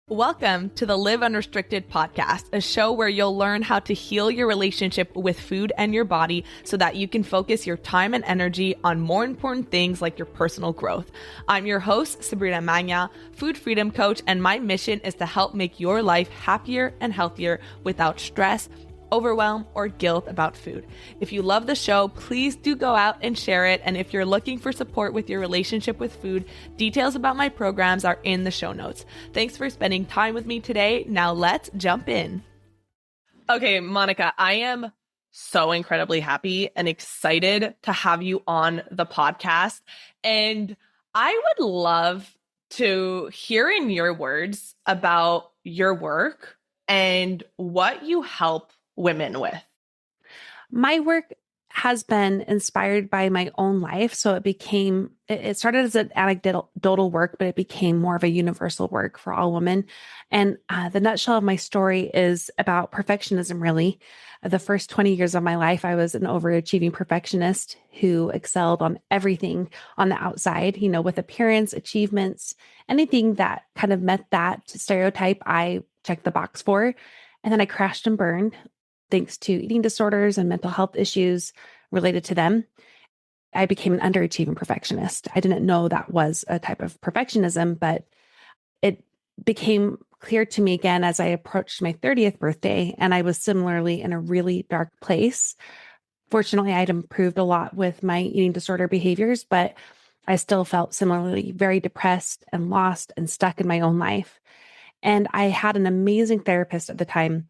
Welcome to the Live Unrestricted podcast, a show where you'll learn how to heal your relationship with food and your body so that you can focus your time and energy on more important things like your personal growth. I'm your host, Sabrina Magna, food freedom coach, and my mission is to help make your life happier and healthier without stress, overwhelm, or guilt about food. If you love the show, please do go out and share it. And if you're looking for support with your relationship with food, details about my programs are in the show notes. Thanks for spending time with me today. Now let's jump in. Okay, Monica, I am so incredibly happy and excited to have you on the podcast. And I would love to hear in your words about your work and what you help women with. My work has been inspired by my own life. So it started as an anecdotal work, but it became more of a universal work for all women. And the nutshell of my story is about perfectionism, really. The first 20 years of my life, I was an overachieving perfectionist who excelled on everything on the outside, with appearance, achievements, anything that kind of met that stereotype, I checked the box for. And then I crashed and burned thanks to eating disorders and mental health issues related to them. I became an underachieving perfectionist. I didn't know that was a type of perfectionism, but it became clear to me again as I approached my 30th birthday, and I was similarly in a really dark place. Fortunately, I'd improved a lot with my eating disorder behaviors, but I still felt similarly very depressed and lost and stuck in my own life. And I had an amazing therapist at the time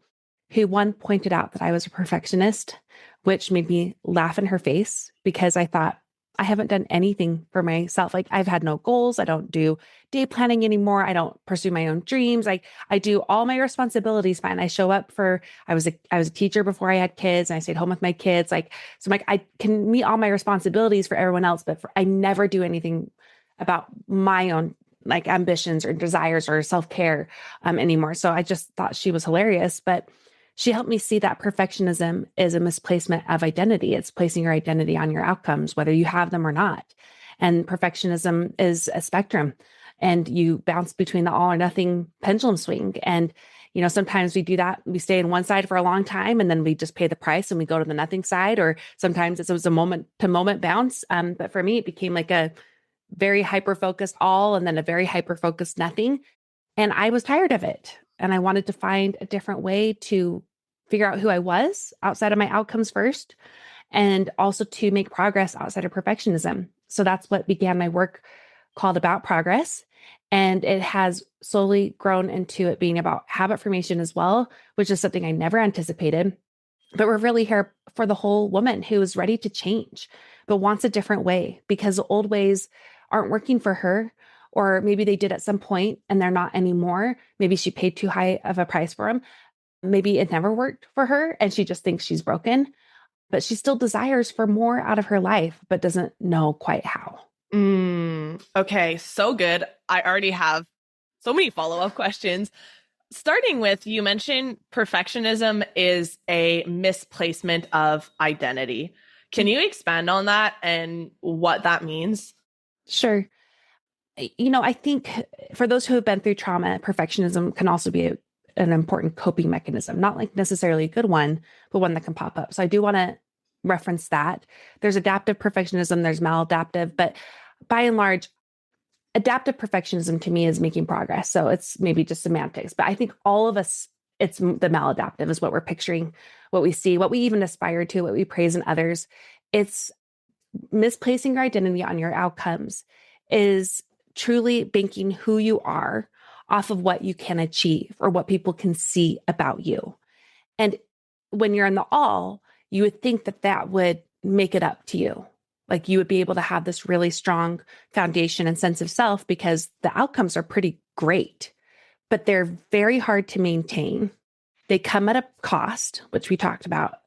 who pointed out that I was a perfectionist, which made me laugh in her face because I thought, I haven't done anything for myself. Like, I've had no goals. I don't do day planning anymore. I don't pursue my own dreams. I do all my responsibilities fine. I show up I was a teacher before I had kids, and I stayed home with my kids. So I'm like, I can meet all my responsibilities for everyone else, but I never do anything about my own ambitions or desires or self-care anymore. So I just thought she was hilarious, but she helped me see that perfectionism is a misplacement of identity. It's placing your identity on your outcomes, whether you have them or not. And perfectionism is a spectrum, and you bounce between the all or nothing pendulum swing. And, sometimes we do that. We stay in one side for a long time, and then we just pay the price and we go to the nothing side, or sometimes it was a moment to moment bounce. But for me, it became like a very hyper-focused all and then a very hyper-focused nothing. And I was tired of it. And I wanted to find a different way to figure out who I was outside of my outcomes first, and also to make progress outside of perfectionism. So that's what began my work called About Progress. And it has slowly grown into it being about habit formation as well, which is something I never anticipated. But we're really here for the whole woman who is ready to change, but wants a different way because the old ways aren't working for her. Or maybe they did at some point and they're not anymore. Maybe she paid too high of a price for them. Maybe it never worked for her and she just thinks she's broken, but she still desires for more out of her life, but doesn't know quite how. Okay, so good. I already have so many follow-up questions. Starting with, you mentioned perfectionism is a misplacement of identity. Can you expand on that and what that means? Sure. I think for those who have been through trauma, perfectionism can also be an important coping mechanism, not like necessarily a good one, but one that can pop up. So I do want to reference that. There's adaptive perfectionism, there's maladaptive, but by and large, adaptive perfectionism to me is making progress. So it's maybe just semantics, but I think all of us, it's the maladaptive is what we're picturing, what we see, what we even aspire to, what we praise in others. It's misplacing your identity on your outcomes, is truly banking who you are off of what you can achieve or what people can see about you. And when you're in the all, you would think that that would make it up to you. Like you would be able to have this really strong foundation and sense of self because the outcomes are pretty great, but they're very hard to maintain. They come at a cost, which we talked about,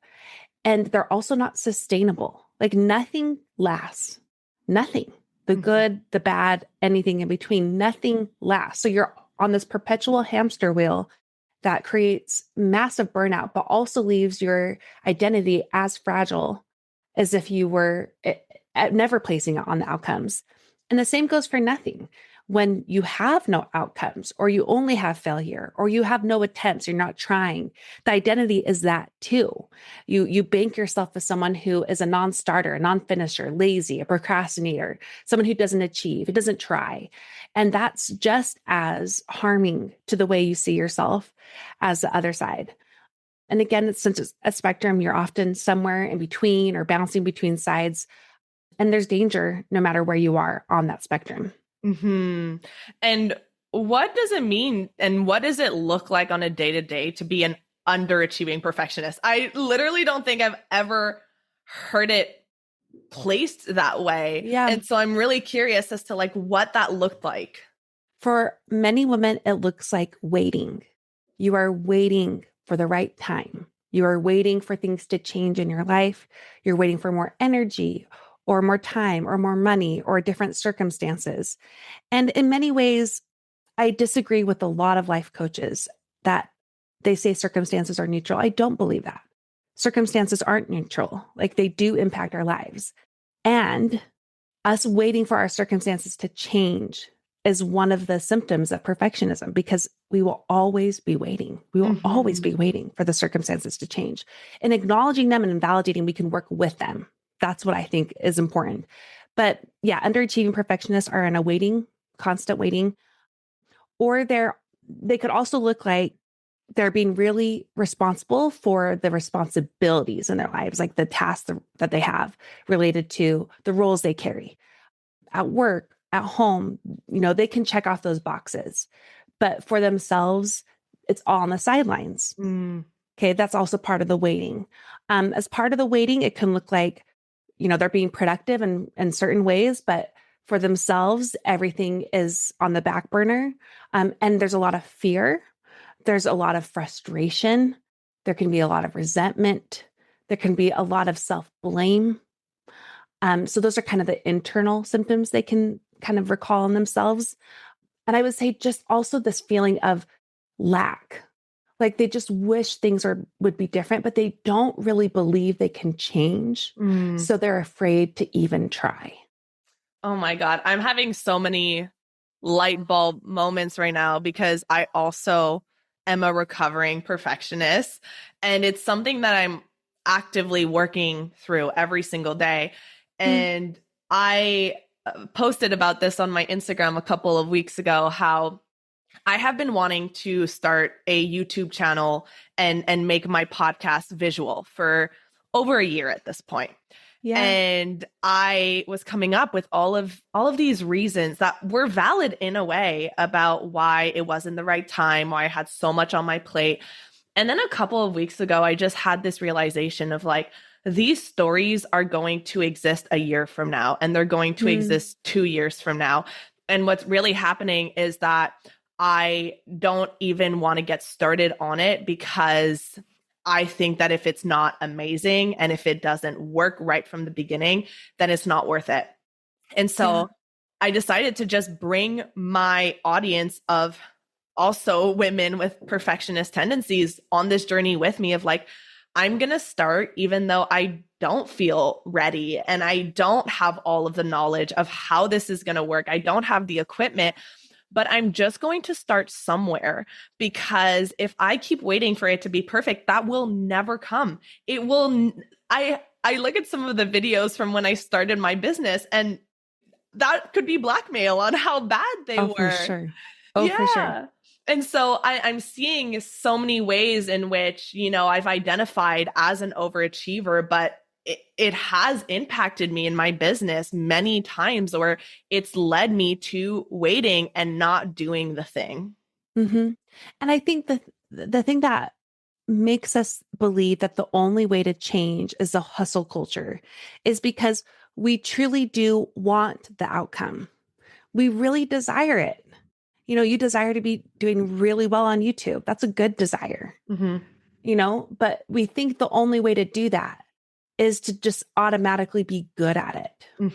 and they're also not sustainable. Like nothing lasts, nothing. The good, the bad, anything in between, nothing lasts. So you're on this perpetual hamster wheel that creates massive burnout, but also leaves your identity as fragile as if you were never placing it on the outcomes. And the same goes for nothing. when you have no outcomes or you only have failure or you have no attempts, you're not trying. The identity is that too. You bank yourself as someone who is a non-starter, a non-finisher, lazy, a procrastinator, someone who doesn't achieve, who doesn't try. And that's just as harming to the way you see yourself as the other side. And again, since it's a spectrum, you're often somewhere in between or bouncing between sides. And there's danger no matter where you are on that spectrum. Hmm. And what does it mean and what does it look like on a day-to-day to be an underachieving perfectionist? I literally don't think I've ever heard it placed that way. Yeah. And so I'm really curious as to like what that looked like. For many women, it looks like waiting. You are waiting for the right time. You are waiting for things to change in your life. You're waiting for more energy or more time or more money or different circumstances. And in many ways, I disagree with a lot of life coaches that they say circumstances are neutral. I don't believe that. Circumstances aren't neutral. Like they do impact our lives. And us waiting for our circumstances to change is one of the symptoms of perfectionism because we will always be waiting. We will always be waiting for the circumstances to change. And acknowledging them and invalidating, we can work with them. That's what I think is important. But yeah, underachieving perfectionists are in a waiting, constant waiting, or they could also look like they're being really responsible for the responsibilities in their lives, like the tasks that they have related to the roles they carry at work, at home. They can check off those boxes, but for themselves, it's all on the sidelines. Mm. Okay. That's also part of the waiting. As part of the waiting, it can look like, they're being productive in certain ways, but for themselves, everything is on the back burner. And there's a lot of fear. There's a lot of frustration. There can be a lot of resentment. There can be a lot of self-blame. So those are kind of the internal symptoms they can kind of recall in themselves. And I would say just also this feeling of lack. Like they just wish things would be different, but they don't really believe they can change. Mm. So they're afraid to even try. Oh my God. I'm having so many light bulb moments right now because I also am a recovering perfectionist. And it's something that I'm actively working through every single day. And I posted about this on my Instagram a couple of weeks ago, how I have been wanting to start a YouTube channel and make my podcast visual for over a year at this point. Yeah. And I was coming up with all of these reasons that were valid in a way about why it wasn't the right time, why I had so much on my plate. And then a couple of weeks ago, I just had this realization of like, these stories are going to exist a year from now, and they're going to exist 2 years from now. And what's really happening is that I don't even want to get started on it because I think that if it's not amazing and if it doesn't work right from the beginning, then it's not worth it. And so I decided to just bring my audience of also women with perfectionist tendencies on this journey with me of like, I'm going to start even though I don't feel ready and I don't have all of the knowledge of how this is going to work. I don't have the equipment, but I'm just going to start somewhere because if I keep waiting for it to be perfect, that will never come. It will. I look at some of the videos from when I started my business and that could be blackmail on how bad they were. For sure. For sure. And so I'm seeing so many ways in which, I've identified as an overachiever, but it has impacted me in my business many times, or it's led me to waiting and not doing the thing. And I think the thing that makes us believe that the only way to change is the hustle culture is because we truly do want the outcome. We really desire it. You desire to be doing really well on YouTube. That's a good desire, but we think the only way to do that is to just automatically be good at it.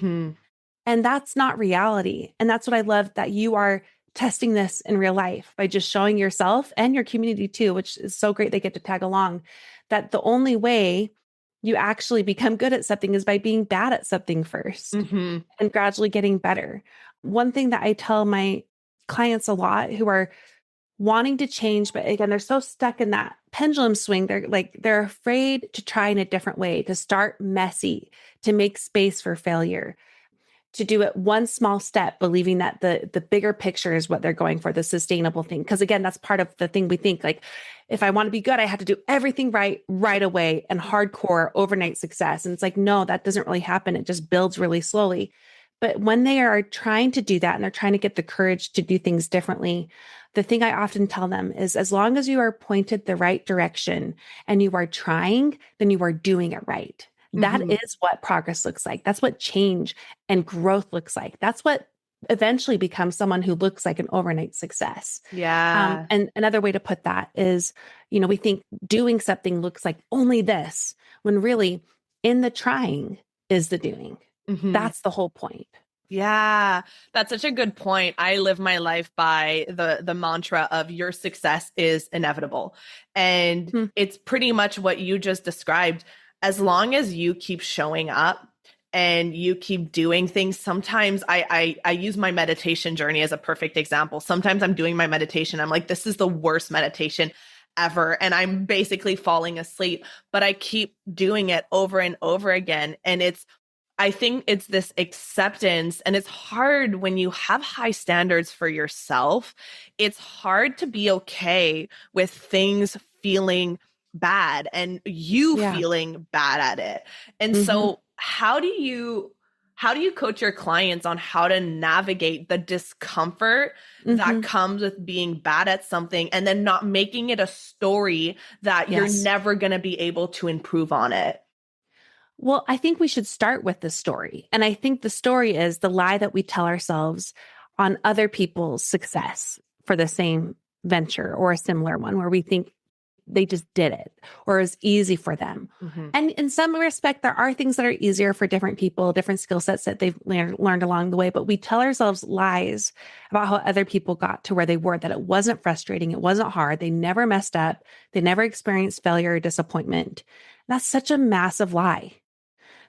And that's not reality. And that's what I love that you are testing this in real life by just showing yourself and your community too, which is so great they get to tag along, that the only way you actually become good at something is by being bad at something first Mm-hmm. and gradually getting better. One thing that I tell my clients a lot who are wanting to change, but again, they're so stuck in that pendulum swing. They're afraid to try in a different way, to start messy, to make space for failure, to do it one small step, believing that the bigger picture is what they're going for, the sustainable thing. Because again, that's part of the thing we think like, if I want to be good, I have to do everything right away and hardcore overnight success. And it's like, no, that doesn't really happen. It just builds really slowly. But when they are trying to do that and they're trying to get the courage to do things differently, the thing I often tell them is as long as you are pointed the right direction and you are trying, then you are doing it right. That Mm-hmm. is what progress looks like. That's what change and growth looks like. That's what eventually becomes someone who looks like an overnight success. Yeah. And another way to put that is, we think doing something looks like only this, when really in the trying is the doing. Mm-hmm. That's the whole point. Yeah, that's such a good point. I live my life by the mantra of your success is inevitable. And Hmm. it's pretty much what you just described. As long as you keep showing up and you keep doing things, sometimes I use my meditation journey as a perfect example. Sometimes I'm doing my meditation. I'm like, this is the worst meditation ever. And I'm basically falling asleep, but I keep doing it over and over again. And I think it's this acceptance, and it's hard when you have high standards for yourself. It's hard to be okay with things feeling bad and you Yeah. feeling bad at it. And Hmm. so how do you coach your clients on how to navigate the discomfort that Hmm. comes with being bad at something and then not making it a story that you're Yes. never going to be able to improve on it? Well, I think we should start with the story. And I think the story is the lie that we tell ourselves on other people's success for the same venture or a similar one where we think they just did it or is easy for them. Mhm. And in some respect, there are things that are easier for different people, different skill sets that they've learned along the way. But we tell ourselves lies about how other people got to where they were, that it wasn't frustrating. It wasn't hard. They never messed up. They never experienced failure or disappointment. That's such a massive lie.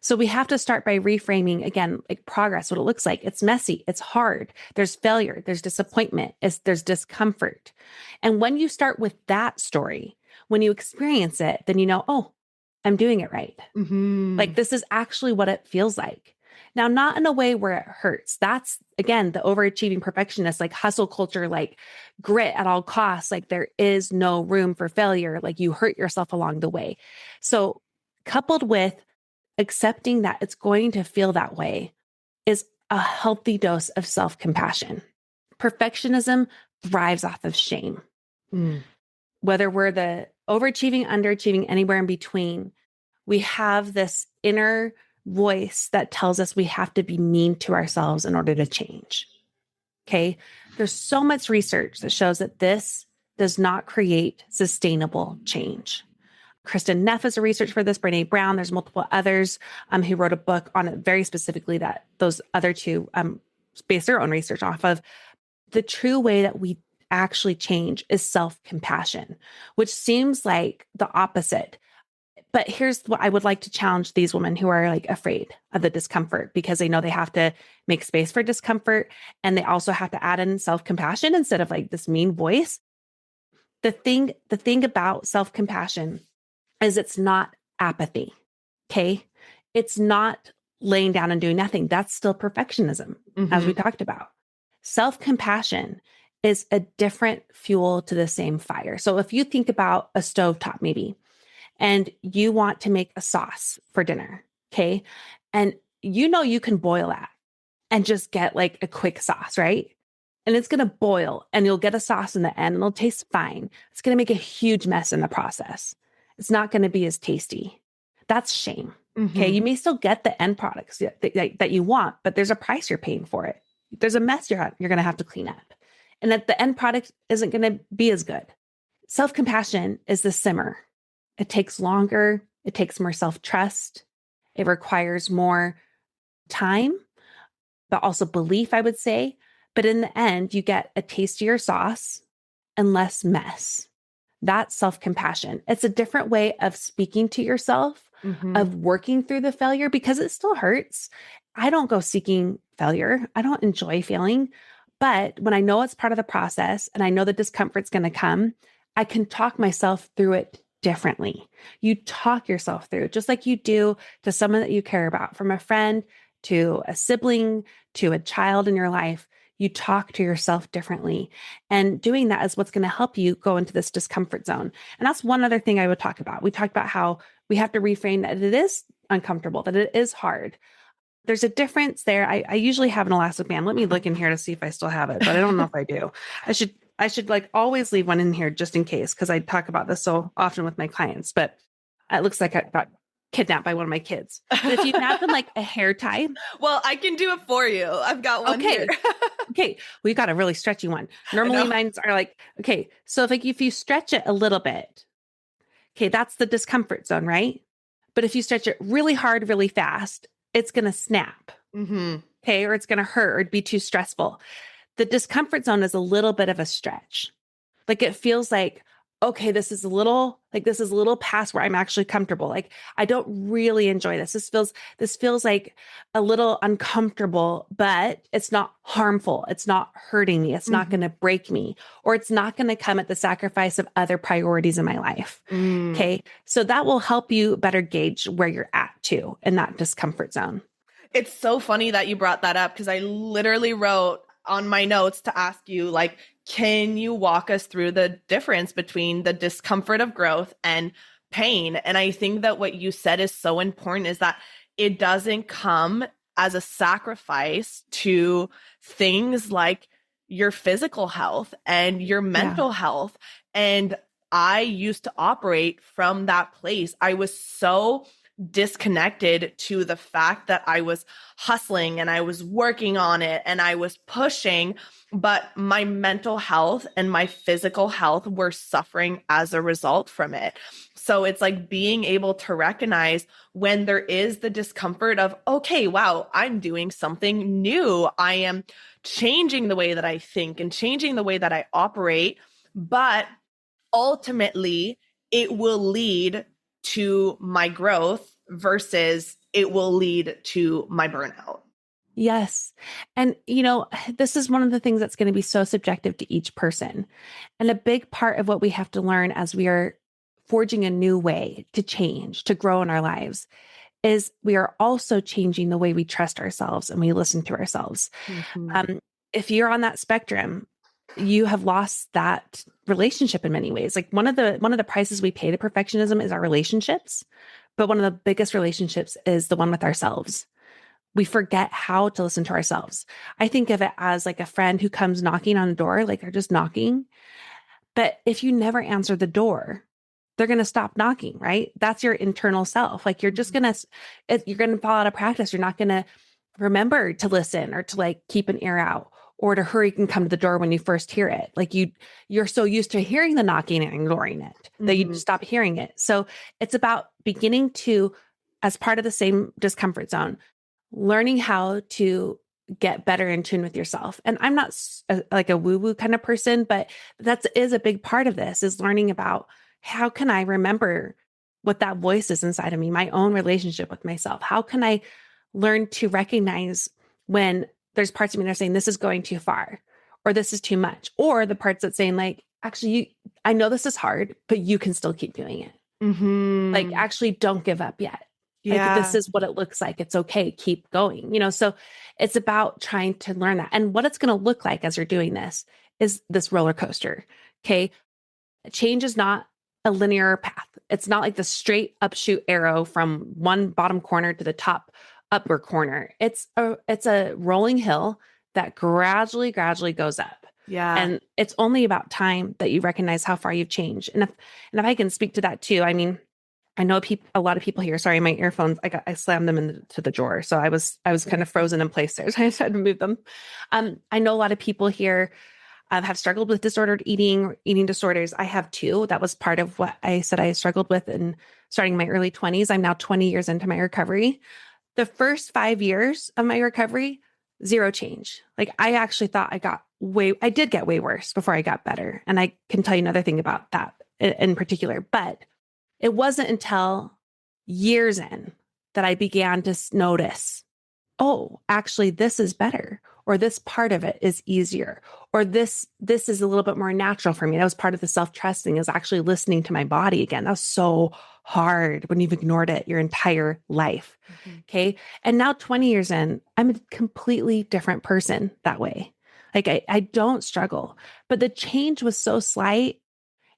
So we have to start by reframing again, like progress, what it looks like. It's messy. It's hard. There's failure. There's disappointment. There's discomfort. And when you start with that story, when you experience it, then you know, oh, I'm doing it right. Like Mhm. this is actually what it feels like. Now, not in a way where it hurts. That's again, the overachieving perfectionist, like hustle culture, like grit at all costs. Like there is no room for failure. Like you hurt yourself along the way. So coupled with accepting that it's going to feel that way is a healthy dose of self-compassion. Perfectionism thrives off of shame. Mm. Whether we're the overachieving, underachieving, anywhere in between, we have this inner voice that tells us we have to be mean to ourselves in order to change. Okay. There's so much research that shows that this does not create sustainable change. Kristen Neff is a research for this, Brene Brown. There's multiple others who wrote a book on it very specifically that those other two based their own research off of. The true way that we actually change is self-compassion, which seems like the opposite. But here's what I would like to challenge these women who are like afraid of the discomfort because they know they have to make space for discomfort and they also have to add in self-compassion instead of like this mean voice. The thing about self-compassion is it's not apathy. Okay. It's not laying down and doing nothing. That's still perfectionism, as we Mhm. talked about. Self compassion is a different fuel to the same fire. So if you think about a stovetop, maybe, and you want to make a sauce for dinner, okay, and you can boil that and just get like a quick sauce, right? And it's going to boil and you'll get a sauce in the end and it'll taste fine. It's going to make a huge mess in the process. It's not going to be as tasty. That's shame. Okay. Mhm. You may still get the end products that you want, but there's a price you're paying for it. There's a mess you're going to have to clean up. And that the end product isn't going to be as good. Self compassion is the simmer. It takes longer. It takes more self trust. It requires more time but also belief, I would say. But in the end, you get a tastier sauce and less mess. That's self compassion. It's a different way of speaking to yourself Mm-hmm. of working through the failure because it still hurts. I don't go seeking failure. I don't enjoy failing. But when I know it's part of the process and I know the discomfort's going to come, I can talk myself through it differently. You talk yourself through, just like you do to someone that you care about, from a friend to a sibling to a child in your life. You talk to yourself differently. And doing that is what's going to help you go into this discomfort zone. And that's one other thing I would talk about. We talked about how we have to reframe that it is uncomfortable, that it is hard. There's a difference there. I usually have an elastic band. Let me look in here to see if I still have it, but I don't know if I do. I should like always leave one in here just in case, because I talk about this so often with my clients, but it looks like I got kidnapped by one of my kids. But if you imagine like a hair tie. Well, I can do it for you. I've got one here. Okay. Okay. We got a really stretchy one. Normally mine's are like, okay. So if you stretch it a little bit, okay, that's the discomfort zone, right? But if you stretch it really hard, really fast, it's going to snap. Mm-hmm. Okay. Or it's going to hurt or it'd be too stressful. The discomfort zone is a little bit of a stretch. Like it feels like, okay, this is a little past where I'm actually comfortable. Like I don't really enjoy this. This feels like a little uncomfortable, but it's not harmful. It's not hurting me. It's not going to break me, or it's not going to come at the sacrifice of other priorities in my life. Mm. Okay. So that will help you better gauge where you're at too in that discomfort zone. It's so funny that you brought that up because I literally wrote on my notes to ask you, like, can you walk us through the difference between the discomfort of growth and pain? And I think that what you said is so important is that it doesn't come as a sacrifice to things like your physical health and your Yeah. mental health. And I used to operate from that place. I was so disconnected to the fact that I was hustling and I was working on it and I was pushing, but my mental health and my physical health were suffering as a result from it. So it's like being able to recognize when there is the discomfort of, okay, wow, I'm doing something new. I am changing the way that I think and changing the way that I operate, but ultimately it will lead to my growth versus it will lead to my burnout. Yes. And, this is one of the things that's going to be so subjective to each person. And a big part of what we have to learn as we are forging a new way to change, to grow in our lives, is we are also changing the way we trust ourselves and we listen to ourselves. Mm-hmm. Um, if you're on that spectrum, you have lost that relationship in many ways. Like one of the prices we pay to perfectionism is our relationships, but one of the biggest relationships is the one with ourselves. We forget how to listen to ourselves. I think of it as like a friend who comes knocking on the door, like they're just knocking. But if you never answer the door, they're going to stop knocking, right? That's your internal self. Like you're going to fall out of practice. You're not going to remember to listen or to like keep an ear out or to hurry and come to the door when you first hear it. Like you're so used to hearing the knocking and ignoring it that you Mm-hmm. stop hearing it. So it's about beginning to, as part of the same discomfort zone, learning how to get better in tune with yourself. And I'm not like a woo woo kind of person, but that is a big part of this, is learning about how can I remember what that voice is inside of me, my own relationship with myself. How can I learn to recognize when there's parts of me that are saying this is going too far or this is too much, or the parts that saying like, actually, I know this is hard, but you can still keep doing it. Like, Mm-hmm. actually don't give up yet. Like, this Yeah. is what it looks like. It's okay. Keep going. So it's about trying to learn that. And what it's going to look like as you're doing this is this roller coaster. Okay. Change is not a linear path. It's not like the straight upshoot arrow from one bottom corner to the top upper corner. It's a rolling hill that gradually goes up. Yeah. And it's only about time that you recognize how far you've changed. And if I can speak to that too, I mean, I know a lot of people here. Sorry, my earphones. I slammed them into the drawer, so I was kind of frozen in place there. So I just had to move them. I know a lot of people here have struggled with disordered eating disorders. I have too. That was part of what I said I struggled with in starting my early 20s. I'm now 20 years into my recovery. The first 5 years of my recovery, zero change. Like I actually thought I did get way worse before I got better, and I can tell you another thing about that in particular, but it wasn't until years in that I began to notice, oh, actually this is better, or this part of it is easier, or this is a little bit more natural for me. That was part of the self-trusting, is actually listening to my body again. That was so hard when you've ignored it your entire life. Mhm. Okay. And now 20 years in, I'm a completely different person that way. Like I don't struggle, but the change was so slight.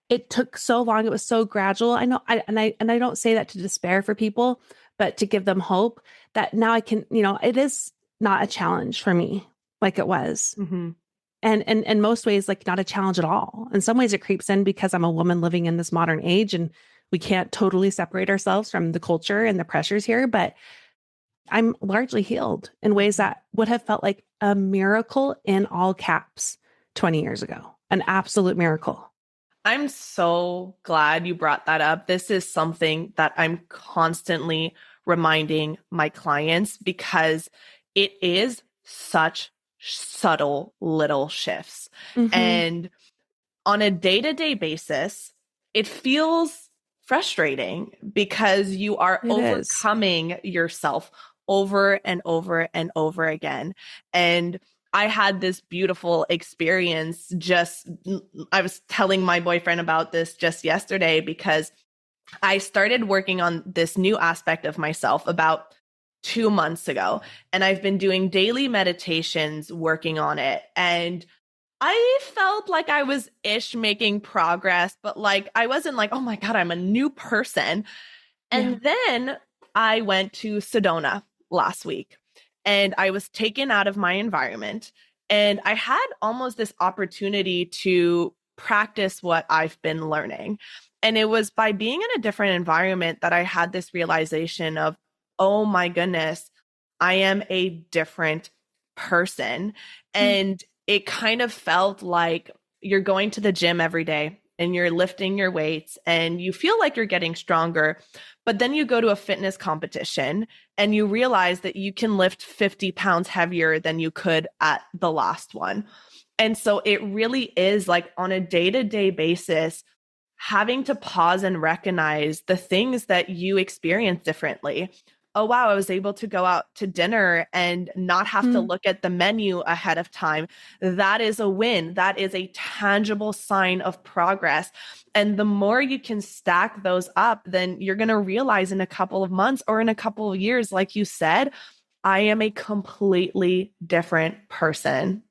It took so long. It was so gradual. I know. And I don't say that to despair for people, but to give them hope that now I can, it is not a challenge for me like it was. Mhm. And in most ways, like not a challenge at all. In some ways it creeps in because I'm a woman living in this modern age and we can't totally separate ourselves from the culture and the pressures here, but I'm largely healed in ways that would have felt like a miracle in all caps 20 years ago, an absolute miracle. I'm so glad you brought that up. This is something that I'm constantly reminding my clients because it is such subtle little shifts. Mm-hmm. And on a day-to-day basis, it feels frustrating because you are It is. overcoming yourself over and over and over again. And I had this beautiful experience I was telling my boyfriend about this just yesterday because I started working on this new aspect of myself about 2 months ago. And I've been doing daily meditations working on it. And I felt like I was ish making progress, but like I wasn't like, oh my God, I'm a new person. Yeah. And then I went to Sedona last week and I was taken out of my environment. And I had almost this opportunity to practice what I've been learning. And it was by being in a different environment that I had this realization of, oh my goodness, I am a different person. Mm. And it kind of felt like you're going to the gym every day and you're lifting your weights and you feel like you're getting stronger. But then you go to a fitness competition and you realize that you can lift 50 pounds heavier than you could at the last one. And so it really is like on a day-to-day basis, having to pause and recognize the things that you experience differently. Oh, wow, I was able to go out to dinner and not have to Mm. look at the menu ahead of time. That is a win. That is a tangible sign of progress. And the more you can stack those up, then you're going to realize in a couple of months or in a couple of years, like you said, I am a completely different person.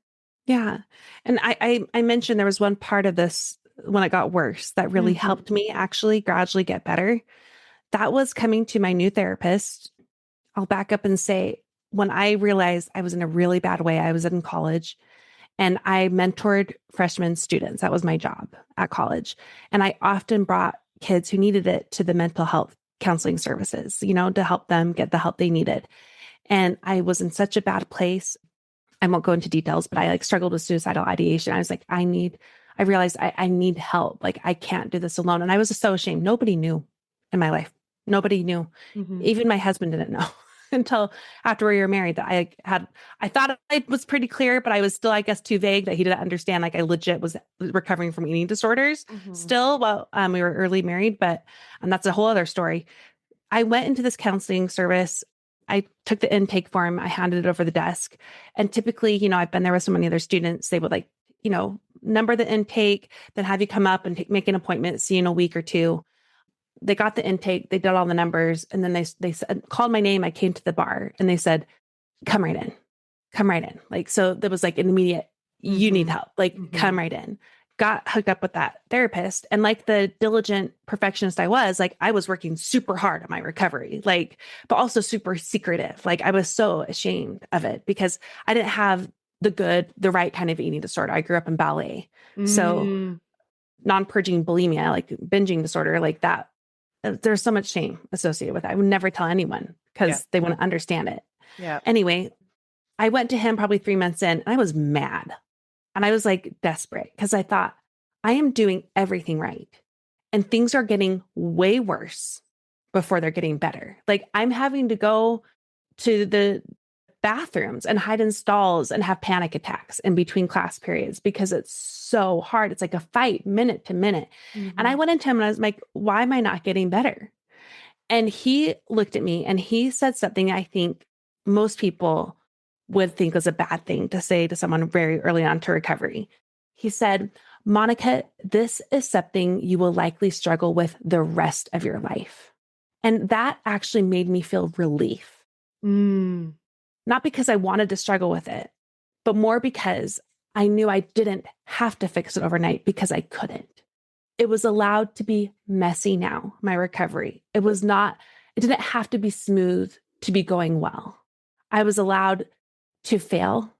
Yeah. And I mentioned there was one part of this when it got worse that really Mhm. helped me actually gradually get better. That was coming to my new therapist. I'll back up and say, when I realized I was in a really bad way, I was in college and I mentored freshman students. That was my job at college. And I often brought kids who needed it to the mental health counseling services, to help them get the help they needed. And I was in such a bad place. I won't go into details, but I like struggled with suicidal ideation. I was like, I realized I need help. Like I can't do this alone. And I was so ashamed. Nobody knew in my life. Nobody knew. Mhm. Even my husband didn't know until after we were married that I thought I was pretty clear, but I was still, I guess, too vague that he didn't understand. Like I legit was recovering from eating disorders Mhm. still while we were early married, but that's a whole other story. I went into this counseling service. I took the intake form. I handed it over the desk. And typically, I've been there with so many other students. They would like, number the intake, then have you come up and make an appointment, see you in a week or two. They got the intake. They did all the numbers. And then they said, called my name. I came to the bar and they said, come right in, come right in. Like, so there was like an immediate, you need Mhm. help, like come Mhm. right in. Got hooked up with that therapist. And like the diligent perfectionist I was, like I was working super hard on my recovery, like, but also super secretive. Like I was so ashamed of it because I didn't have the right kind of eating disorder. I grew up in ballet. So Mm. non-purging bulimia, like binging disorder, like that. There's so much shame associated with it. I would never tell anyone Yeah. because they wouldn't understand it. Yeah. Anyway, I went to him probably 3 months in and I was mad and I was like desperate because I thought I am doing everything right and things are getting way worse before they're getting better. Like I'm having to go to the bathrooms and hide in stalls and have panic attacks in between class periods because it's so hard. It's like a fight minute to minute. And I Mhm. went into him and I was like, why am I not getting better? And he looked at me and he said something I think most people would think was a bad thing to say to someone very early on to recovery. He said, Monica, this is something you will likely struggle with the rest of your life. And that actually made me feel relief. Mm. Not because I wanted to struggle with it, but more because I knew I didn't have to fix it overnight because I couldn't. It was allowed to be messy now, my recovery. It didn't have to be smooth to be going well. I was allowed to fail.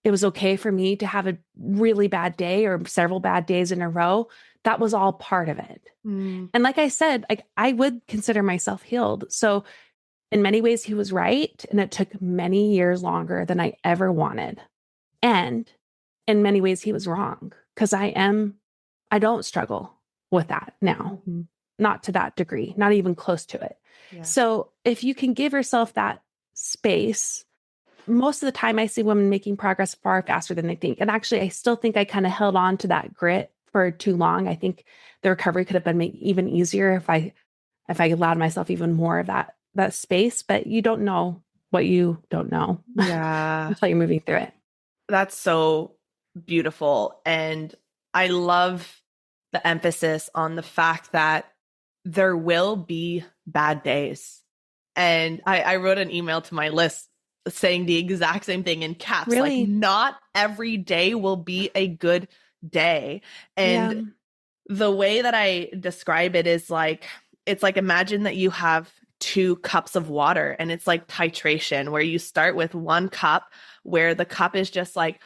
It was okay for me to have a really bad day or several bad days in a row. That was all part of it. Mm. And like I said, I would consider myself healed. So in many ways, he was right. And it took many years longer than I ever wanted. And in many ways, he was wrong because I don't struggle with that now, Mm-hmm. not to that degree, not even close to it. Yeah. So if you can give yourself that space, most of the time I see women making progress far faster than they think. And actually, I still think I kind of held on to that grit for too long. I think the recovery could have been even easier if I allowed myself even more of that space. But you don't know what you don't know Yeah. until you're moving through it. That's so beautiful. And I love the emphasis on the fact that there will be bad days. And I wrote an email to my list saying the exact same thing in caps. Like, Really? not every day will be a good day. And Yeah. the way that I describe it is like, it's like, imagine that you have 2 cups of water and it's like titration, where you start with 1 cup, where the cup is just like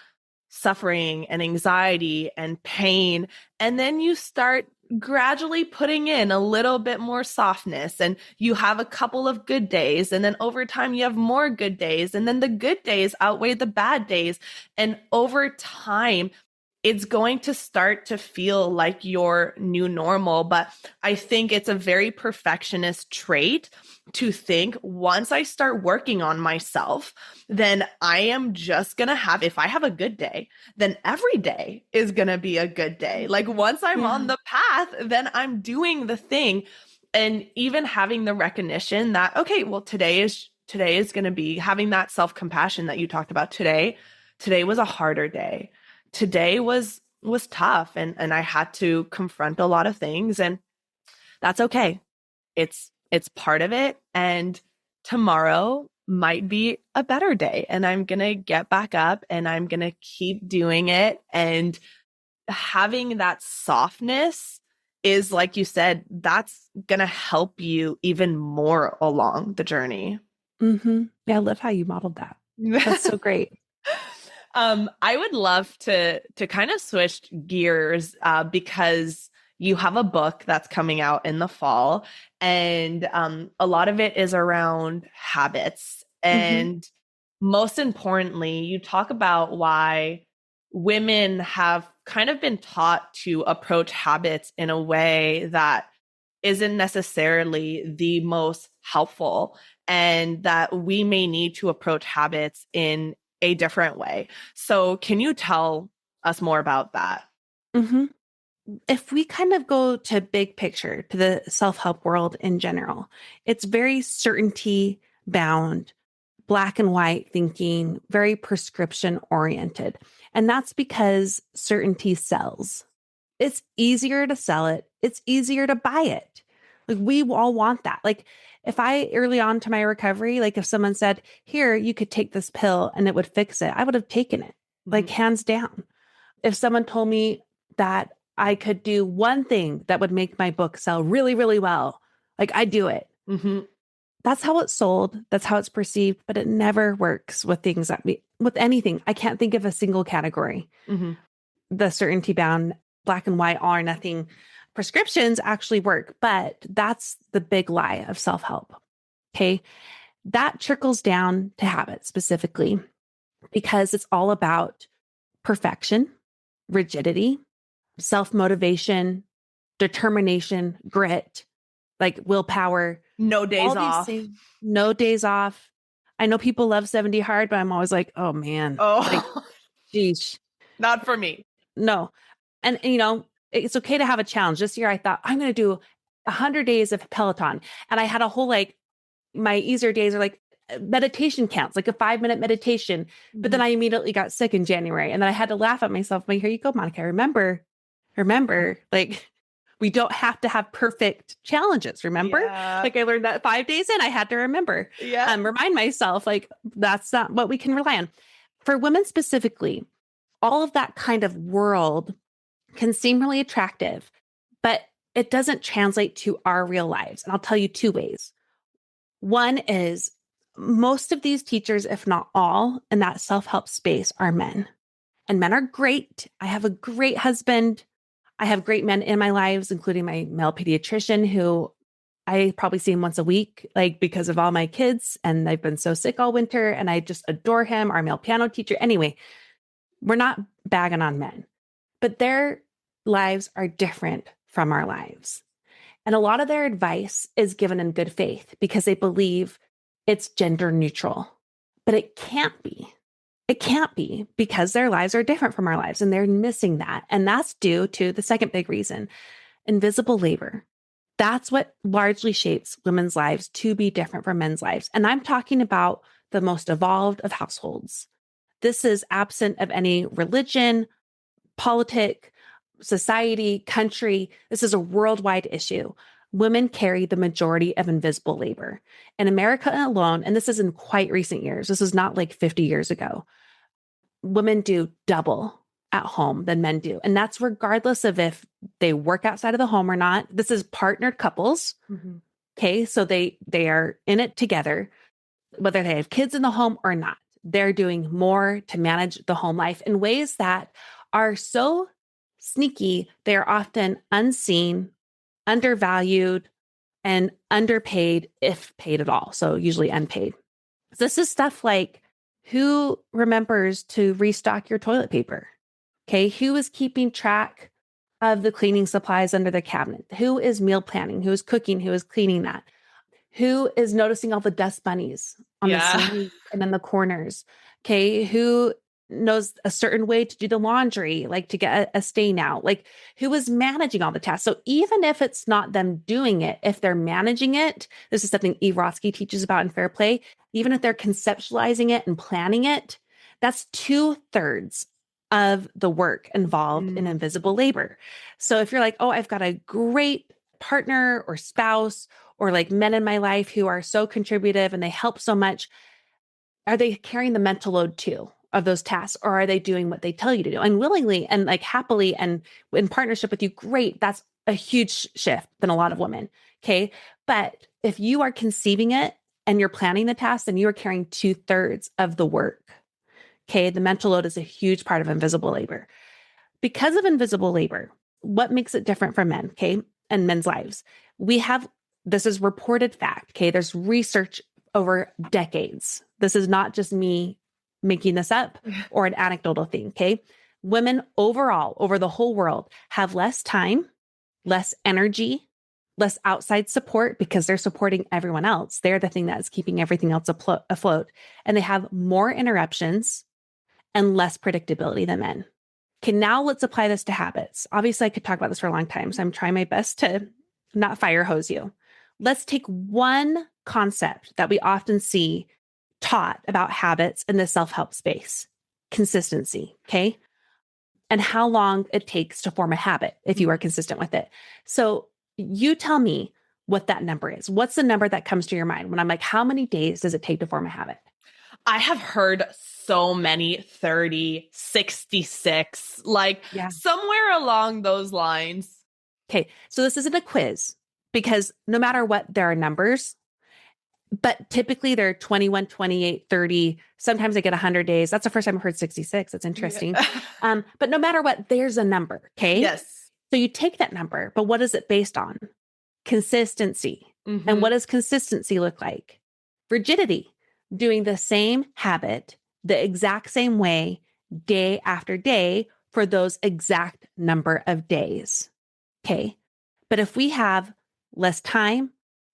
suffering and anxiety and pain. And then you start gradually putting in a little bit more softness, and you have a couple of good days. And then over time, you have more good days. And then the good days outweigh the bad days. And over time, it's going to start to feel like your new normal. But I think it's a very perfectionist trait to think, once I start working on myself, then I am just going to have, if I have a good day, then every day is going to be a good day. Like, once I'm on the path, then I'm doing the thing. And even having the recognition that, okay, well, today is going to be having that self-compassion that you talked about today. Today was a harder day. Today was tough, and I had to confront a lot of things, and that's okay. It's part of it, and tomorrow might be a better day, and I'm going to get back up and I'm going to keep doing it. And having that softness is, like you said, that's going to help you even more along the journey. Mm-hmm. Yeah, I love how you modeled that. That's so great. I would love to kind of switch gears because you have a book that's coming out in the fall, and a lot of it is around habits. And most importantly, you talk about why women have kind of been taught to approach habits in a way that isn't necessarily the most helpful, and that we may need to approach habits in a different way. So can you tell us more about that? Mm-hmm. If we kind of go to big picture, to the self-help world in general, it's very certainty bound, black and white thinking, very prescription oriented. And that's because certainty sells. It's easier to sell it. It's easier to buy it. Like, we all want that. Like, if I early on to my recovery, like if someone said, here, you could take this pill and it would fix it, I would have taken it, like hands down. If someone told me that I could do one thing that would make my book sell really, really well, like, I'd do it. Mm-hmm. That's how it's sold. That's how it's perceived, but it never works with things with anything. I can't think of a single category. Mm-hmm. The certainty bound, black and white, all or nothing prescriptions actually work, but that's the big lie of self-help. Okay. That trickles down to habits specifically because it's all about perfection, rigidity, self-motivation, determination, grit, like willpower, No days all these off. things, no days off. I know people love 70 hard, but I'm always like, oh man, like, Oh, geez, not for me. no. And it's okay to have a challenge. This year I thought I'm going to do 100 days of Peloton. And I had a whole like, my easier days are like meditation counts, like a 5-minute meditation. But then I immediately got sick in January and then I had to laugh at myself. Like, here you go, Monica. Remember, like we don't have to have perfect challenges. Remember, Yeah. like I learned that 5 days in, I had to remember, Yeah. remind myself, like that's not what we can rely on. For women specifically, all of that kind of world can seem really attractive, but it doesn't translate to our real lives. And I'll tell you 2 ways. One is most of these teachers, if not all, in that self-help space are men. And men are great. I have a great husband. I have great men in my lives, including my male pediatrician, who I probably see him once a week, like because of all my kids. And I've been so sick all winter and I just adore him, our male piano teacher. Anyway, we're not bagging on men, but their lives are different from our lives. And a lot of their advice is given in good faith because they believe it's gender neutral, but it can't be. It can't be because their lives are different from our lives and they're missing that. And that's due to the second big reason, invisible labor. That's what largely shapes women's lives to be different from men's lives. And I'm talking about the most evolved of households. This is absent of any religion, politic, society, country. This is a worldwide issue. Women carry the majority of invisible labor. In America alone, and this is in quite recent years, this is not like 50 years ago, women do double at home than men do. And that's regardless of if they work outside of the home or not. This is partnered couples. Okay. So they are in it together, whether they have kids in the home or not. They're doing more to manage the home life in ways that are so sneaky. They are often unseen, undervalued, and underpaid, if paid at all. So usually unpaid. This is stuff like who remembers to restock your toilet paper? Okay. Who is keeping track of the cleaning supplies under the cabinet? Who is meal planning? Who is cooking? Who is cleaning that? Who is noticing all the dust bunnies on the ceiling and in the corners? Okay. Who knows a certain way to do the laundry, like to get a stain out? Like who is managing all the tasks? So even if it's not them doing it, if they're managing it, this is something Eve Rotsky teaches about in Fair Play. Even if they're conceptualizing it and planning it, that's 2/3 of the work involved in invisible labor. So if you're like, oh, I've got a great partner or spouse or like men in my life who are so contributive and they help so much, are they carrying the mental load too of those tasks? Or are they doing what they tell you to do and willingly and like happily and in partnership with you? Great. That's a huge shift than a lot of women. Okay. But if you are conceiving it and you're planning the tasks, then you are carrying 2/3 of the work. Okay. The mental load is a huge part of invisible labor. Because of invisible labor, what makes it different from men? Okay. And men's lives? This is reported fact. Okay. There's research over decades. This is not just me making this up or an anecdotal thing. Okay. Women overall, over the whole world, have less time, less energy, less outside support because they're supporting everyone else. They're the thing that is keeping everything else afloat. And they have more interruptions and less predictability than men. Okay, now let's apply this to habits. Obviously, I could talk about this for a long time, so I'm trying my best to not fire hose you. Let's take one concept that we often see taught about habits in the self-help space, consistency, okay? And how long it takes to form a habit if you are consistent with it. So you tell me what that number is. What's the number that comes to your mind when I'm like, how many days does it take to form a habit? I have heard so many 30, 66, like somewhere along those lines. Okay, so this isn't a quiz because no matter what, there are numbers, but typically they're 21, 28, 30. Sometimes I get 100 days. That's the first time I've heard 66. That's interesting. But no matter what, there's a number, okay? Yes. So you take that number, but what is it based on? Consistency. And what does consistency look like? Rigidity. Doing the same habit the exact same way day after day for those exact number of days. Okay. But if we have less time,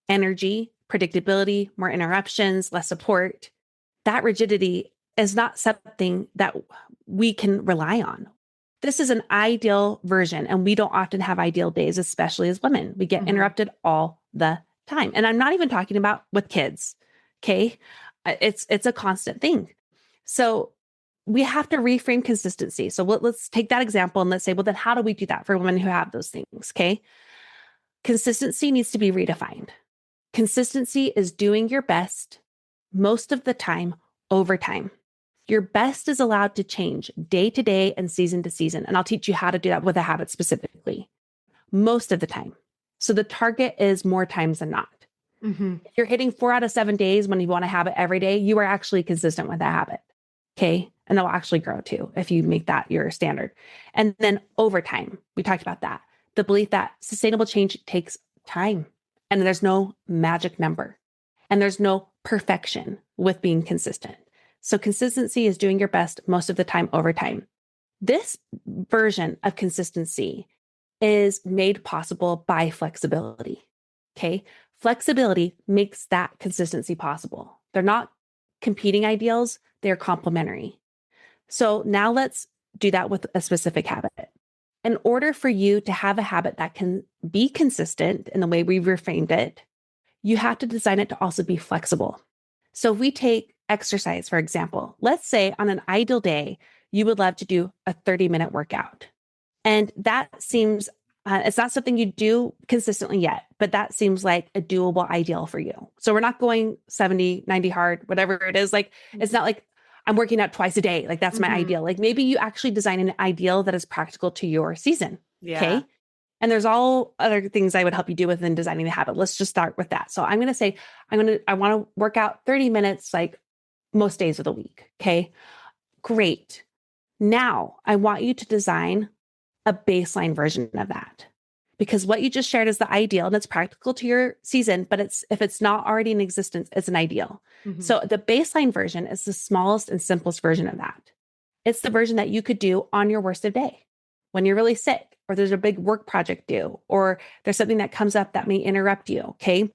energy, predictability, more interruptions, less support, that rigidity is not something that we can rely on. this is an ideal version. And we don't often have ideal days, especially as women. We get interrupted all the time. And I'm not even talking about with kids. Okay. It's a constant thing. So we have to reframe consistency. So let's take that example and let's say, well, then how do we do that for women who have those things? Okay. Consistency needs to be redefined. Consistency is doing your best most of the time over time. Your best is allowed to change day to day and season to season. And I'll teach you how to do that with a habit specifically most of the time. So the target is more times than not. If you're hitting 4 out of 7 days when you want to have it every day, you are actually consistent with that habit. Okay. And it'll actually grow too if you make that your standard. And then over time, we talked about that. The belief that sustainable change takes time and there's no magic number and there's no perfection with being consistent. So consistency is doing your best most of the time over time. This version of consistency is made possible by flexibility. Okay. Flexibility makes that consistency possible. They're not competing ideals, they're complementary. So now let's do that with a specific habit. In order for you to have a habit that can be consistent in the way we've reframed it, you have to design it to also be flexible. So if we take exercise, for example, let's say on an ideal day, you would love to do a 30-minute workout. And that seems, it's not something you do consistently yet, but that seems like a doable ideal for you. So we're not going 70, 90 hard, whatever it is. Like, it's not like I'm working out twice a day. Like that's my ideal. Like maybe you actually design an ideal that is practical to your season. Yeah. Okay. And there's all other things I would help you do within designing the habit. Let's just start with that. So I'm going to say, I want to work out 30 minutes, like most days of the week. Okay. Great. Now I want you to design a baseline version of that, because what you just shared is the ideal and it's practical to your season, but if it's not already in existence, it's an ideal. So the baseline version is the smallest and simplest version of that. It's the version that you could do on your worst of day when you're really sick, or there's a big work project due, or there's something that comes up that may interrupt you. Okay.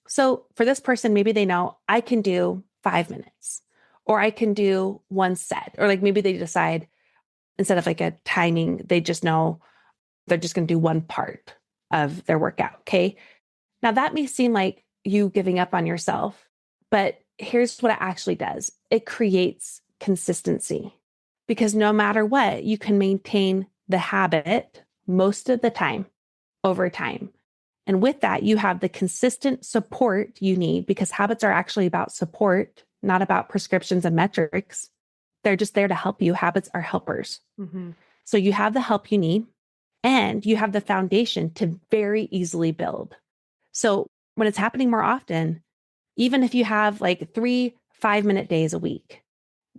So for this person, maybe they know I can do 5 minutes, or I can do one set, or like maybe they decide instead of like a timing, they just know they're just going to do one part of their workout. Okay. Now that may seem like you giving up on yourself, but here's what it actually does. It creates consistency, because no matter what, you can maintain the habit most of the time over time. And with that, you have the consistent support you need, because habits are actually about support, not about prescriptions and metrics. They're just there to help you. Habits are helpers. So you have the help you need, and you have the foundation to very easily build. So when it's happening more often, even if you have like 3 5-minute days a week,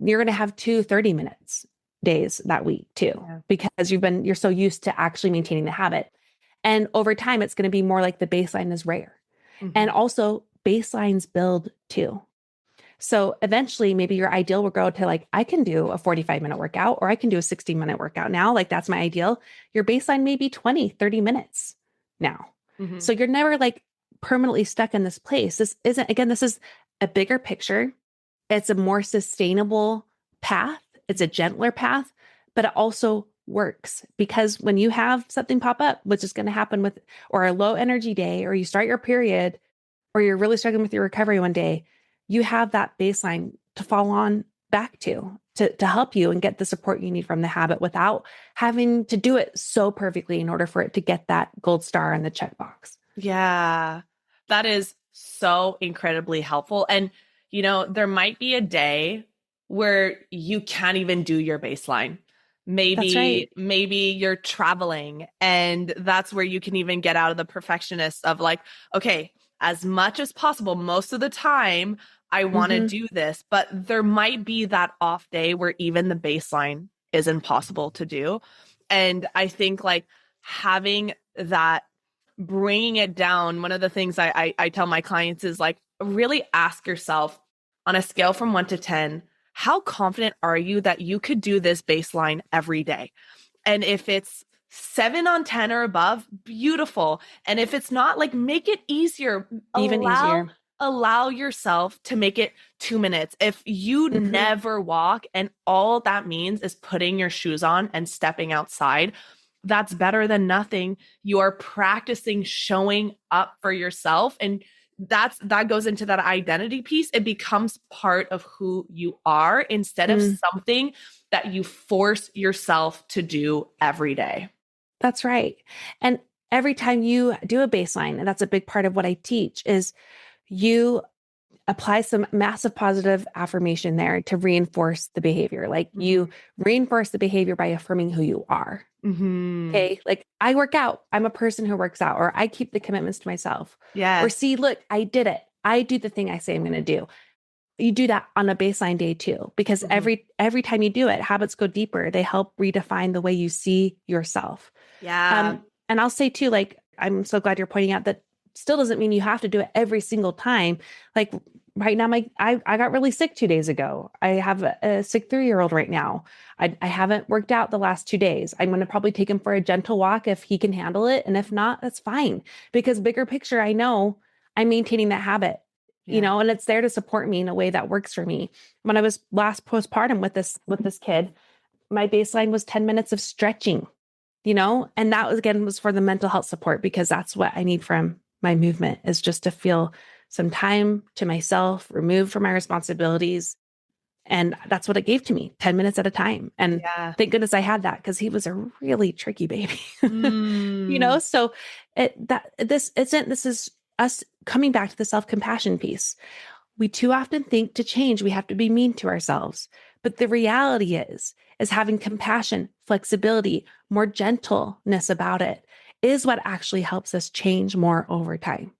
you're going to have 2 30-minute days that week too, because you're so used to actually maintaining the habit. And over time, it's going to be more like the baseline is rare. And also baselines build too. So eventually maybe your ideal will grow to like, I can do a 45-minute workout, or I can do a 60-minute workout now. Like that's my ideal. Your baseline may be 20, 30 minutes now. So you're never like permanently stuck in this place. This is a bigger picture. It's a more sustainable path. It's a gentler path, but it also works, because when you have something pop up, which is going to happen with, or a low energy day, or you start your period, or you're really struggling with your recovery one day, you have that baseline to fall on back to help you and get the support you need from the habit without having to do it so perfectly in order for it to get that gold star in the checkbox. Yeah, that is so incredibly helpful. And, there might be a day where you can't even do your baseline. That's right. Maybe you're traveling, and that's where you can even get out of the perfectionist of like, okay, as much as possible, most of the time, I want to do this, but there might be that off day where even the baseline is impossible to do. And I think like having that, bringing it down, one of the things I tell my clients is like, really ask yourself on a scale from 1 to 10, how confident are you that you could do this baseline every day? And if it's 7 on 10 or above, beautiful. And if it's not, like, make it easier. Even easier. allow yourself to make it 2 minutes. If you Mhm. never walk and all that means is putting your shoes on and stepping outside, that's better than nothing. You are practicing showing up for yourself. And that goes into that identity piece. It becomes part of who you are instead of Mm, something that you force yourself to do every day. that's right. And every time you do a baseline, and that's a big part of what I teach, is you apply some massive positive affirmation there to reinforce the behavior. Like Mm-hmm. you reinforce the behavior by affirming who you are. Mm-hmm. Okay. Like I work out. I'm a person who works out, or I keep the commitments to myself. Or Yes. see, look, I did it. I do the thing I say I'm going to do. You do that on a baseline day too, because Mm-hmm. every time you do it, habits go deeper. They help redefine the way you see yourself. Yeah. And I'll say too, like, I'm so glad you're pointing out that still doesn't mean you have to do it every single time. Like right now, I got really sick 2 days ago. I have a sick 3-year-old right now. I haven't worked out the last 2 days. I'm going to probably take him for a gentle walk if he can handle it. And if not, that's fine. Because bigger picture, I know I'm maintaining that habit, Yeah. and it's there to support me in a way that works for me. When I was last postpartum with this kid, my baseline was 10 minutes of stretching, and that was again was for the mental health support, because that's what I need from my movement, is just to feel some time to myself, removed from my responsibilities. And that's what it gave to me, 10 minutes at a time. And Yeah. thank goodness I had that, because he was a really tricky baby. Mm. So this is us coming back to the self-compassion piece. We too often think to change, we have to be mean to ourselves. But the reality is having compassion, flexibility, more gentleness about it is what actually helps us change more over time.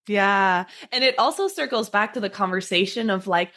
Yeah. And it also circles back to the conversation of like,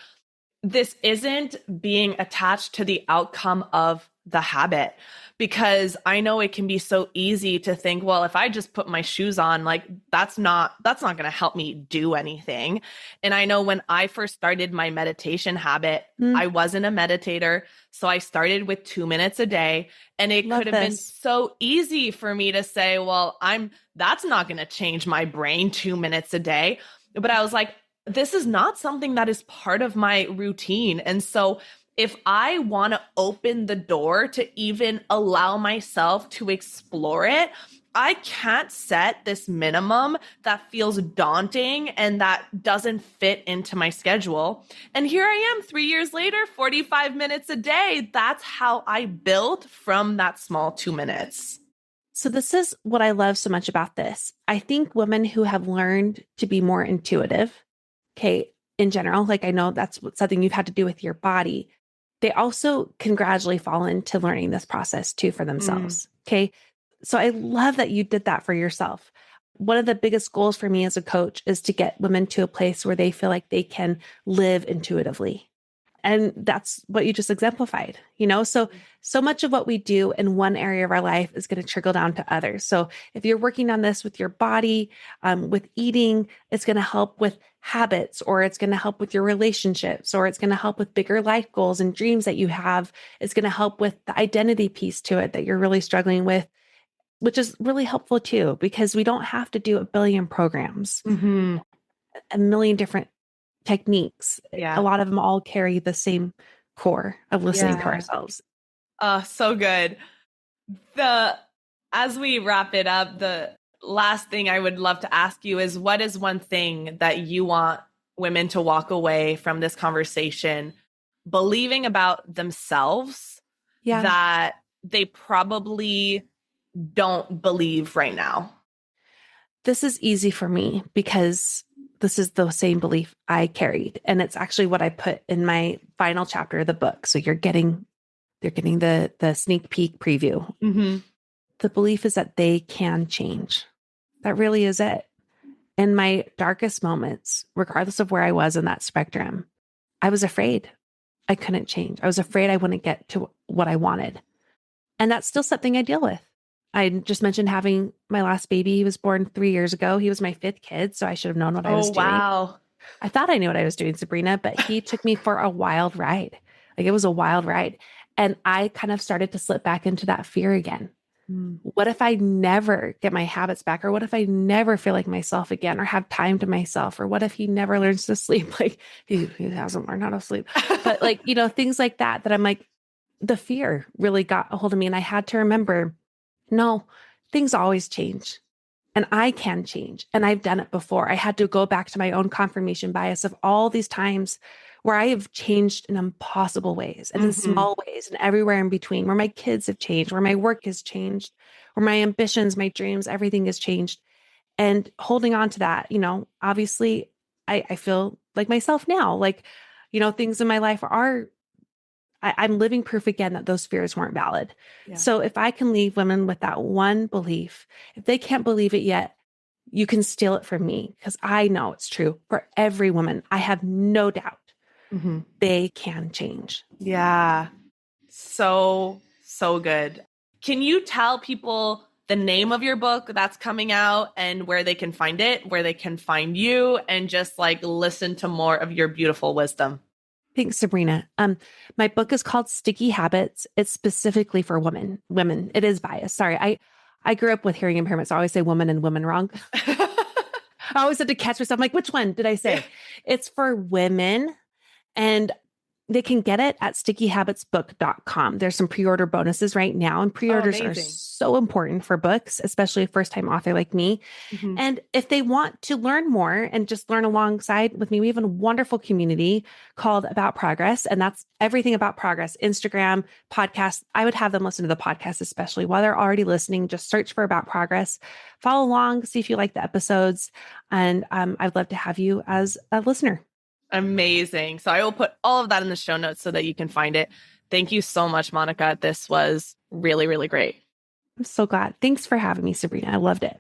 this isn't being attached to the outcome of the habit, because I know it can be so easy to think, well, if I just put my shoes on, like that's not going to help me do anything. And I know when I first started my meditation habit, Mm, I wasn't a meditator, so I started with 2 minutes a day, and it could love have been this. so easy for me to say, well, I'm that's not going to change my brain 2 minutes a day. But I was like, this is not something that is part of my routine. And so if I want to open the door to even allow myself to explore it, I can't set this minimum that feels daunting and that doesn't fit into my schedule. And here I am 3 years later, 45 minutes a day. That's how I built from that small 2 minutes. So this is what I love so much about this. I think women who have learned to be more intuitive, okay, in general, like I know that's something you've had to do with your body. They also can gradually fall into learning this process too for Mm, themselves. Okay. So I love that you did that for yourself. One of the biggest goals for me as a coach is to get women to a place where they feel like they can live intuitively. And that's what you just exemplified, so much of what we do in one area of our life is going to trickle down to others. So if you're working on this with your body, with eating, it's going to help with habits, or it's going to help with your relationships, or it's going to help with bigger life goals and dreams that you have. It's going to help with the identity piece to it that you're really struggling with, which is really helpful too, because we don't have to do a billion programs, mhm. a million different techniques. A Yeah. lot of them all carry the same core of listening to Yeah. ourselves. So good. The As we wrap it up, the last thing I would love to ask you is, what is one thing that you want women to walk away from this conversation believing about themselves Yeah. that they probably don't believe right now? This is easy for me because this is the same belief I carried. And it's actually what I put in my final chapter of the book. So they're getting the sneak peek preview. Mm-hmm. The belief is that they can change. That really is it. In my darkest moments, regardless of where I was in that spectrum, I was afraid I couldn't change. I was afraid I wouldn't get to what I wanted. And that's still something I deal with. I just mentioned having my last baby. He was born 3 years ago. He was my fifth kid, so I should have known what I Oh, was doing. wow. I thought I knew what I was doing, Sabrina, but he took me for a wild ride. Like it was a wild ride. And I kind of started to slip back into that fear again. Mm. What if I never get my habits back? Or what if I never feel like myself again or have time to myself? Or what if he never learns to sleep? Like he hasn't learned how to sleep. But like, things like that, that I'm like, the fear really got a hold of me. And I had to remember, no, things always change. And I can change. And I've done it before. I had to go back to my own confirmation bias of all these times where I have changed in impossible ways and in small ways and everywhere in between, where my kids have changed, where my work has changed, where my ambitions, my dreams, everything has changed. And holding on to that, obviously I feel like myself now, like, things in my life I'm living proof again that those fears weren't valid. Yeah. So if I can leave women with that one belief, if they can't believe it yet, you can steal it from me because I know it's true for every woman. I have no doubt they can change. Yeah. So, so good. Can you tell people the name of your book that's coming out and where they can find it, where they can find you, and just like listen to more of your beautiful wisdom? Thanks, Sabrina. My book is called Sticky Habits. It's specifically for women. Women. It is biased. Sorry. I grew up with hearing impairments. So I always say woman and women wrong. I always had to catch myself. I'm like, which one did I say? It's for women. And they can get it at stickyhabitsbook.com. There's some pre-order bonuses right now, and pre-orders are so important for books, especially a first-time author like me. And if they want to learn more and just learn alongside with me, we have a wonderful community called About Progress, and that's everything about progress, Instagram, podcasts. I would have them listen to the podcast, especially while they're already listening. Just search for About Progress, follow along, see if you like the episodes, and I'd love to have you as a listener. Amazing. So I will put all of that in the show notes so that you can find it. Thank you so much, Monica. This was really, really great. I'm so glad. Thanks for having me, Sabrina. I loved it.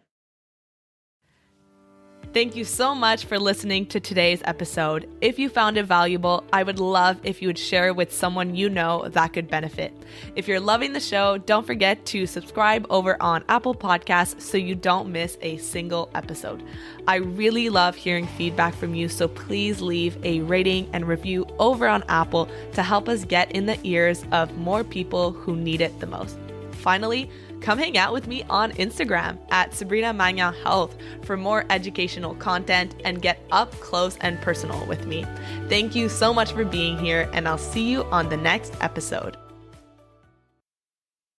Thank you so much for listening to today's episode. If you found it valuable, I would love if you would share it with someone you know that could benefit. If you're loving the show, don't forget to subscribe over on Apple Podcasts so you don't miss a single episode. I really love hearing feedback from you, so please leave a rating and review over on Apple to help us get in the ears of more people who need it the most. Finally, come hang out with me on Instagram at Sabrina Magna Health for more educational content and get up close and personal with me. Thank you so much for being here, and I'll see you on the next episode.